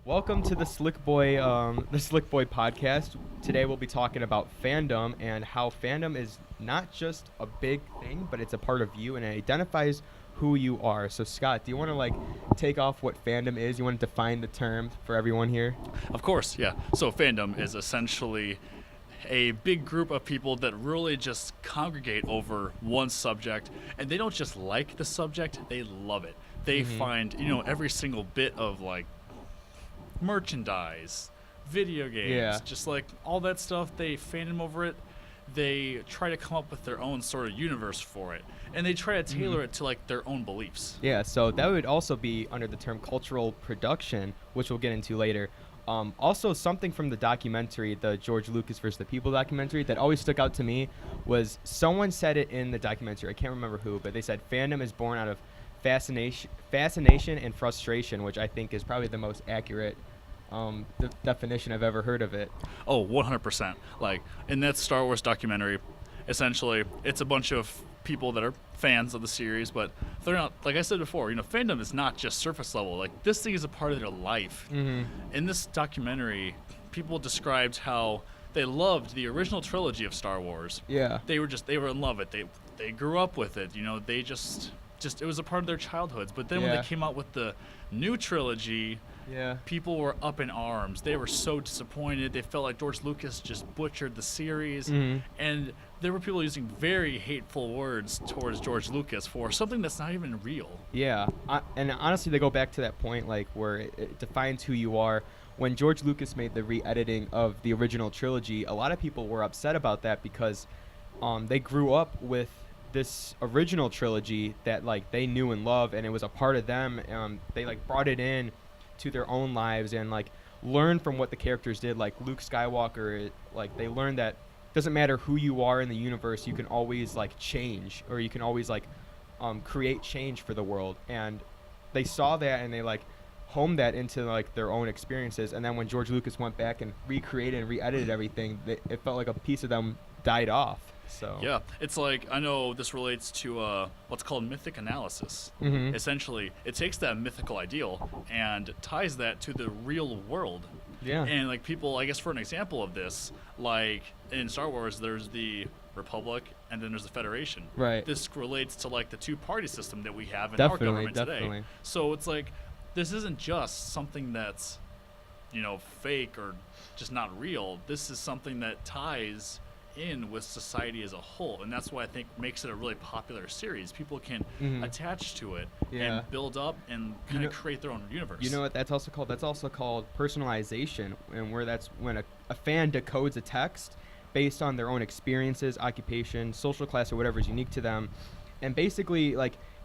Welcome to the Slick Boy podcast. Today we'll be talking about fandom and how fandom is not just a big thing, but it's a part of you and it identifies who you are. So Scott, do you want to take off what fandom is? You want to define the term for everyone here? Of course, yeah. So fandom is essentially a big group of people that really just congregate over one subject, and they don't just like the subject, they love it. They find, every single bit of merchandise, video games, just all that stuff, they fandom over it. They try to come up with their own sort of universe for it, and they try to tailor it to their own beliefs. Yeah, so that would also be under the term cultural production, which we'll get into later. Also, something from the documentary, the George Lucas versus the People documentary, that always stuck out to me was someone said it in the documentary. I can't remember who, but they said fandom is born out of fascination and frustration, which I think is probably the most accurate definition I've ever heard of it. Oh, 100%. In that Star Wars documentary, essentially, it's a bunch of people that are fans of the series, but they're not, like I said before, fandom is not just surface level. This thing is a part of their life. In this documentary, people described how they loved the original trilogy of Star Wars. Yeah. They were in love with it. They grew up with it. They just it was a part of their childhoods. But then when they came out with the new trilogy, people were up in arms. They were so disappointed. They felt like George Lucas just butchered the series. And there were people using very hateful words towards George Lucas for something that's not even real. Yeah. And honestly, they go back to that point where it defines who you are. When George Lucas made the re-editing of the original trilogy, a lot of people were upset about that because they grew up with this original trilogy that they knew and loved, and it was a part of them. They brought it in to their own lives and learn from what the characters did. Luke Skywalker, they learned that it doesn't matter who you are in the universe, you can always change, or you can always create change for the world. And they saw that and they homed that into their own experiences. And then when George Lucas went back and recreated and re-edited everything, it felt like a piece of them died off. So yeah, it's I know this relates to what's called mythic analysis. Essentially, it takes that mythical ideal and ties that to the real world. Yeah. And people, I guess for an example of this, in Star Wars, there's the Republic and then there's the Federation. Right. This relates to the two-party system that we have in our Definitely, government today. So it's this isn't just something that's fake or just not real. This is something that ties in with society as a whole, and that's why I think makes it a really popular series. People can attach to it and build up and kind of create their own universe. You know what that's also called? That's also called personalization, and where that's when a fan decodes a text based on their own experiences, occupation, social class, or whatever is unique to them, and basically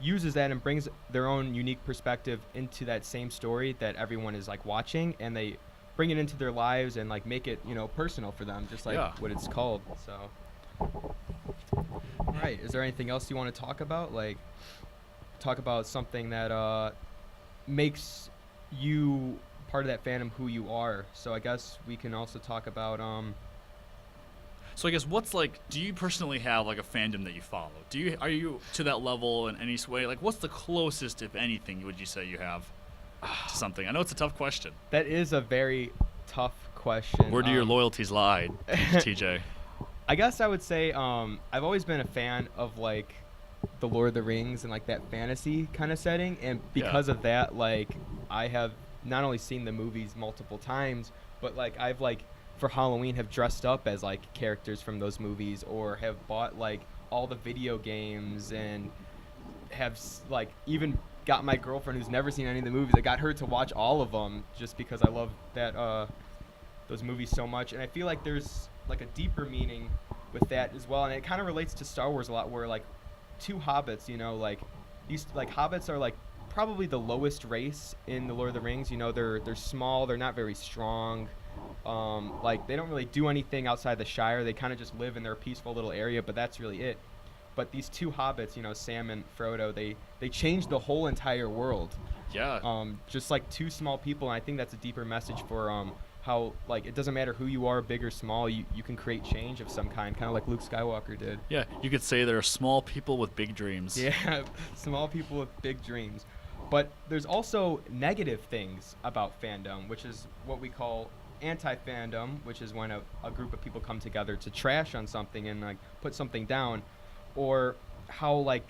uses that and brings their own unique perspective into that same story that everyone is watching, and they bring it into their lives and make it personal for them, just what it's called. So all right, is there anything else you want to talk about? Talk about something that makes you part of that fandom, who you are. So I guess we can also talk about so I guess what's do you personally have a fandom that you follow? Are you to that level in any way? What's the closest, if anything, would you say you have to something? I know it's a tough question. That is a very tough question. Where do your loyalties lie, TJ? I guess I would say I've always been a fan of the Lord of the Rings and that fantasy kind of setting, and because of that, I have not only seen the movies multiple times, but I've for Halloween have dressed up as characters from those movies, or have bought all the video games, and have even got my girlfriend who's never seen any of the movies, I got her to watch all of them just because I love that those movies so much. And I feel there's a deeper meaning with that as well, and it kind of relates to Star Wars a lot, where two hobbits, these hobbits are probably the lowest race in the Lord of the Rings. They're small, they're not very strong, they don't really do anything outside the Shire. They kind of just live in their peaceful little area, but that's really it. But these two hobbits, Sam and Frodo, they changed the whole entire world. Yeah. Just two small people, and I think that's a deeper message for how it doesn't matter who you are, big or small, you can create change of some kind of like Luke Skywalker did. Yeah, you could say there are small people with big dreams. Yeah, small people with big dreams. But there's also negative things about fandom, which is what we call anti-fandom, which is when a group of people come together to trash on something and like put something down, or how like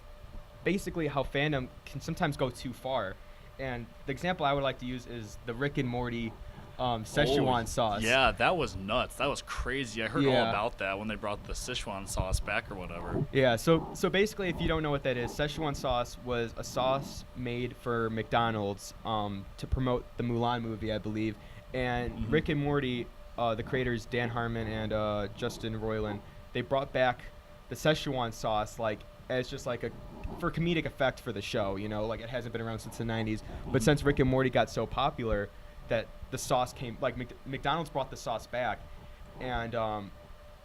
basically how fandom can sometimes go too far. And the example I would like to use is the Rick and Morty Szechuan sauce. Yeah, that was nuts. That was crazy. I heard all about that when they brought the Szechuan sauce back or whatever. Yeah, so basically, if you don't know what that is, Szechuan sauce was a sauce made for McDonald's to promote the Mulan movie, I believe. And Rick and Morty, the creators Dan Harmon and Justin Roiland, they brought back the Szechuan sauce like as just like for comedic effect for the show. You know, like it hasn't been around since the 90s. But since Rick and Morty got so popular, that the sauce came, like McDonald's brought the sauce back, and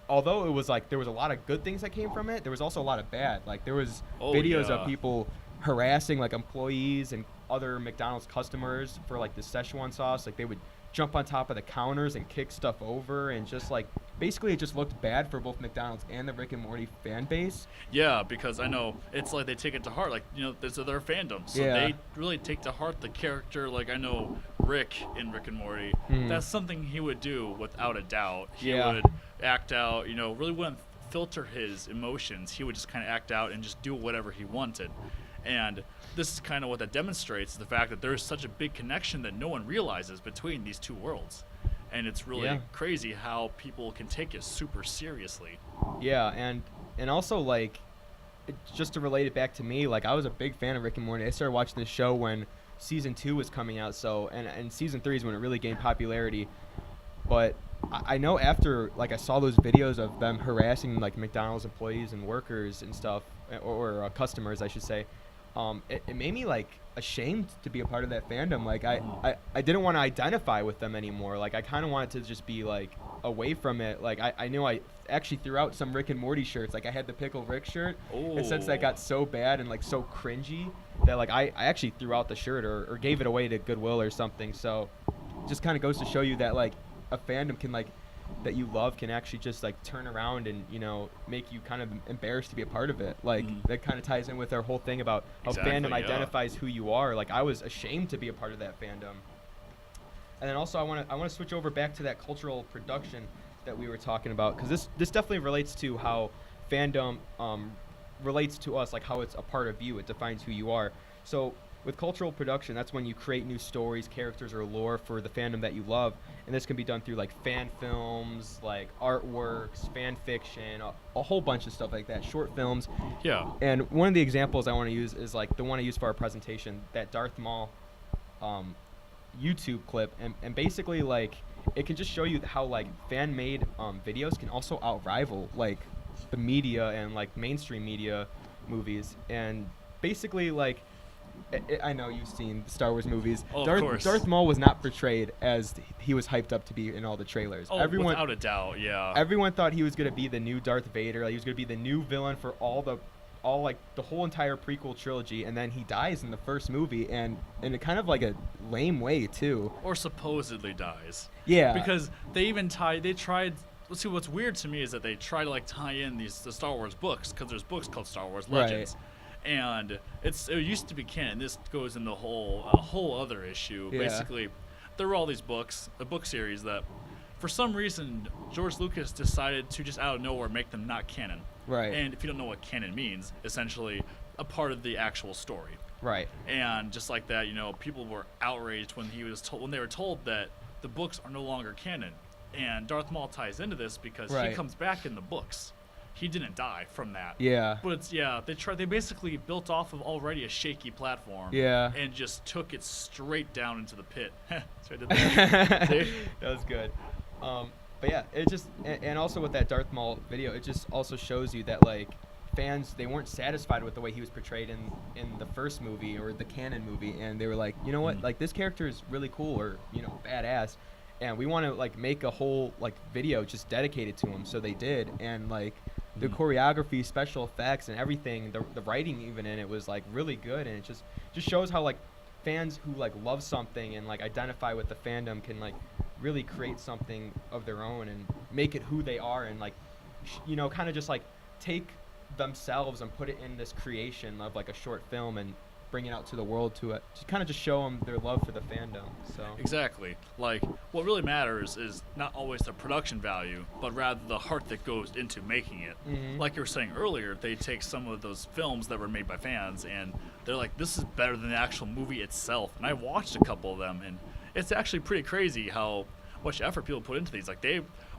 although it was like there was a lot of good things that came from it, there was also a lot of bad. Like there was videos of people harassing like employees and other McDonald's customers for like the Szechuan sauce. Like they would jump on top of the counters and kick stuff over, and just like basically it just looked bad for both McDonald's and the Rick and Morty fan base. Yeah, because I know it's like they take it to heart. Like, you know, there's their fandom, so they really take to heart the character. Like I know Rick in Rick and Morty, that's something he would do without a doubt. He would act out, you know, really wouldn't filter his emotions. He would just kind of act out and just do whatever he wanted. And this is kind of what that demonstrates, the fact that there's such a big connection that no one realizes between these two worlds. And it's really crazy how people can take it super seriously. Yeah, and also like just to relate it back to me, like I was a big fan of Rick and Morty. I started watching this show when season 2 was coming out, so and season 3 is when it really gained popularity. But I know after like I saw those videos of them harassing like McDonald's employees and workers and stuff, or customers I should say, it made me like ashamed to be a part of that fandom. Like I didn't want to identify with them anymore. Like I kind of wanted to just be like away from it. Like I knew I actually threw out some Rick and Morty shirts. Like I had the Pickle Rick shirt, and since that got so bad and like so cringy that like I actually threw out the shirt or gave it away to Goodwill or something. So it just kind of goes to show you that like a fandom can like that you love can actually just like turn around and, you know, make you kind of embarrassed to be a part of it. Like that kind of ties in with our whole thing about how fandom identifies who you are. Like I was ashamed to be a part of that fandom. And then also I want to switch over back to that cultural production that we were talking about, because this definitely relates to how fandom relates to us, like how it's a part of you. It defines who you are. So with cultural production, that's when you create new stories, characters, or lore for the fandom that you love. And this can be done through like fan films, like artworks, fan fiction, a whole bunch of stuff like that, short films. Yeah. And one of the examples I want to use is like the one I used for our presentation, that Darth Maul YouTube clip. And basically like it can just show you how like fan-made videos can also outrival like the media and like mainstream media movies. And basically like I know you've seen Star Wars movies. Oh, of course. Darth Maul was not portrayed as he was hyped up to be in all the trailers. Oh, without a doubt, yeah. Everyone thought he was going to be the new Darth Vader. Like, he was going to be the new villain for the whole entire prequel trilogy, and then he dies in the first movie, and in a kind of like a lame way too. Or supposedly dies. Yeah. Because they tried. Let's see. What's weird to me is that they try to like tie in the Star Wars books, because there's books called Star Wars Legends. Right. And it used to be canon. This goes in a whole other issue. Yeah. Basically, there were all these books, a book series that, for some reason, George Lucas decided to just out of nowhere make them not canon. Right. And if you don't know what canon means, essentially a part of the actual story. Right. And just like that, you know, people were outraged when they were told that the books are no longer canon. And Darth Maul ties into this because he comes back in the books. He didn't die from that. Yeah. But they basically built off of already a shaky platform. Yeah. And just took it straight down into the pit. So I did that. That was good. But yeah, it just and also with that Darth Maul video, it just also shows you that like fans, they weren't satisfied with the way he was portrayed in the first movie or the canon movie, and they were like, you know what, like this character is really cool, or, you know, badass, and we want to like make a whole like video just dedicated to him. So they did, and like the choreography, special effects, and everything, the writing even in it was like really good, and it just shows how like fans who like love something and like identify with the fandom can like really create something of their own and make it who they are, and like you know, kind of just like take themselves and put it in this creation of like a short film and bring it out to the world to kind of just show them their love for the fandom. So exactly, like what really matters is not always the production value, but rather the heart that goes into making it. Like you were saying earlier, they take some of those films that were made by fans and they're like, this is better than the actual movie itself. And I watched a couple of them, and it's actually pretty crazy how much effort people put into these. Like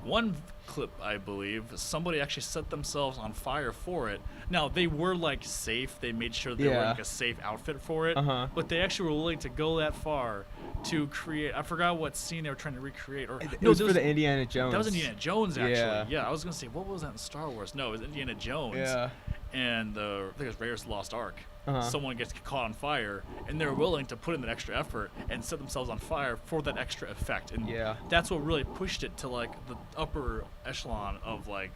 one clip, I believe, somebody actually set themselves on fire for it. Now, they were like safe. They made sure they were like a safe outfit for it. But they actually were willing to go that far to create. I forgot what scene they were trying to recreate. Or it was for the Indiana Jones. That was Indiana Jones, actually. Yeah, I was gonna say, what was that in Star Wars? No, it was Indiana Jones. Yeah. And I think it was Raiders of the Lost Ark. Someone gets caught on fire, and they're willing to put in that extra effort and set themselves on fire for that extra effect. And that's what really pushed it to like the upper echelon of like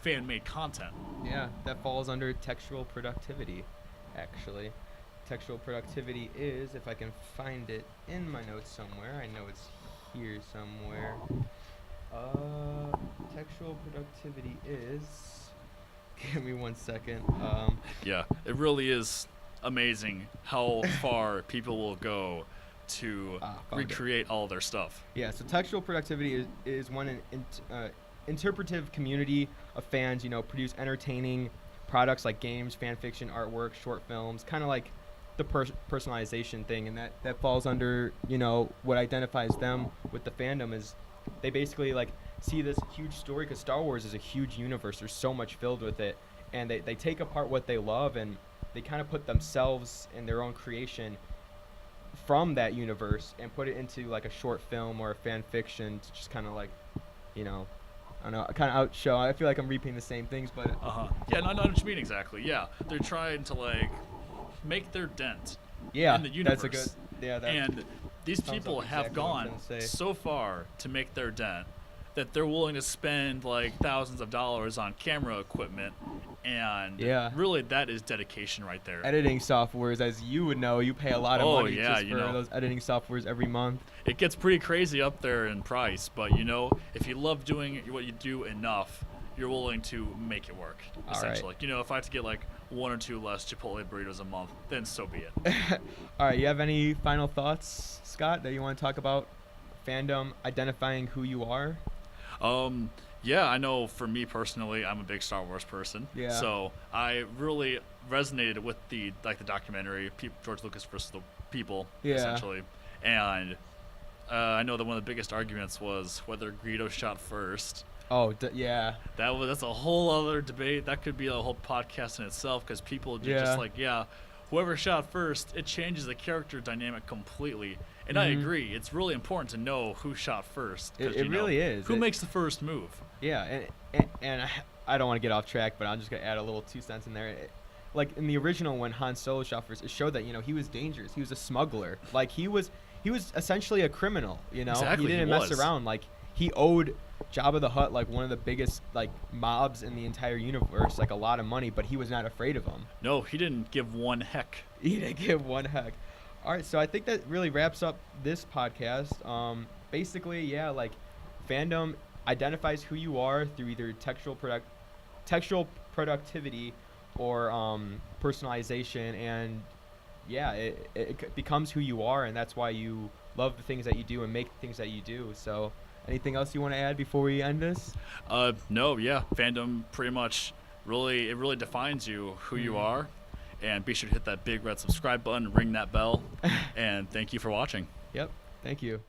fan-made content. Yeah, that falls under textual productivity, actually. Textual productivity is, if I can find it in my notes somewhere, I know it's here somewhere. Textual productivity is... Give me 1 second. Yeah, it really is amazing how far people will go to recreate all their stuff. Yeah, so textual productivity is when an interpretive community of fans, produce entertaining products like games, fan fiction, artwork, short films, kind of like the personalization thing, and that falls under, what identifies them with the fandom is they basically like see this huge story, because Star Wars is a huge universe. There's so much filled with it, and they take apart what they love and they kind of put themselves in their own creation from that universe and put it into like a short film or a fan fiction to just kind of like, I don't know, kind of outshow. I feel like I'm repeating the same things, but yeah, not what you mean exactly. Yeah, they're trying to like make their dent in the universe. That's a good and these people have gone so far to make their dent that they're willing to spend like thousands of dollars on camera equipment, and really that is dedication right there. Editing softwares, as you would know, you pay a lot of money just for those editing softwares every month. It gets pretty crazy up there in price, but if you love doing what you do enough, you're willing to make it work, essentially. Right. If I have to get like 1 or 2 less Chipotle burritos a month, then so be it. All right, you have any final thoughts, Scott, that you want to talk about fandom identifying who you are? Yeah, I know for me personally, I'm a big Star Wars person. Yeah. So I really resonated with the documentary George Lucas versus the people, essentially. And I know that one of the biggest arguments was whether Greedo shot first. Oh, yeah. That's a whole other debate. That could be a whole podcast in itself, because people are just like, whoever shot first, it changes the character dynamic completely. And I agree. It's really important to know who shot first. It really is. Who makes the first move? Yeah, and I don't want to get off track, but I'm just going to add a little 2 cents in there. Like in the original, when Han Solo shot first, it showed that, he was dangerous. He was a smuggler. Like he was essentially a criminal, Exactly, he didn't mess around. Like he owed Jabba the Hutt, like one of the biggest like mobs in the entire universe, like a lot of money, but he was not afraid of him. No, he didn't give one heck. He didn't give one heck. All right, so I think that really wraps up this podcast. Basically, like fandom identifies who you are through either textual productivity or personalization, and it becomes who you are, and that's why you love the things that you do and make the things that you do. So anything else you want to add before we end this? No, fandom pretty much really defines you, who you are. And be sure to hit that big red subscribe button, ring that bell, and thank you for watching. Yep, thank you.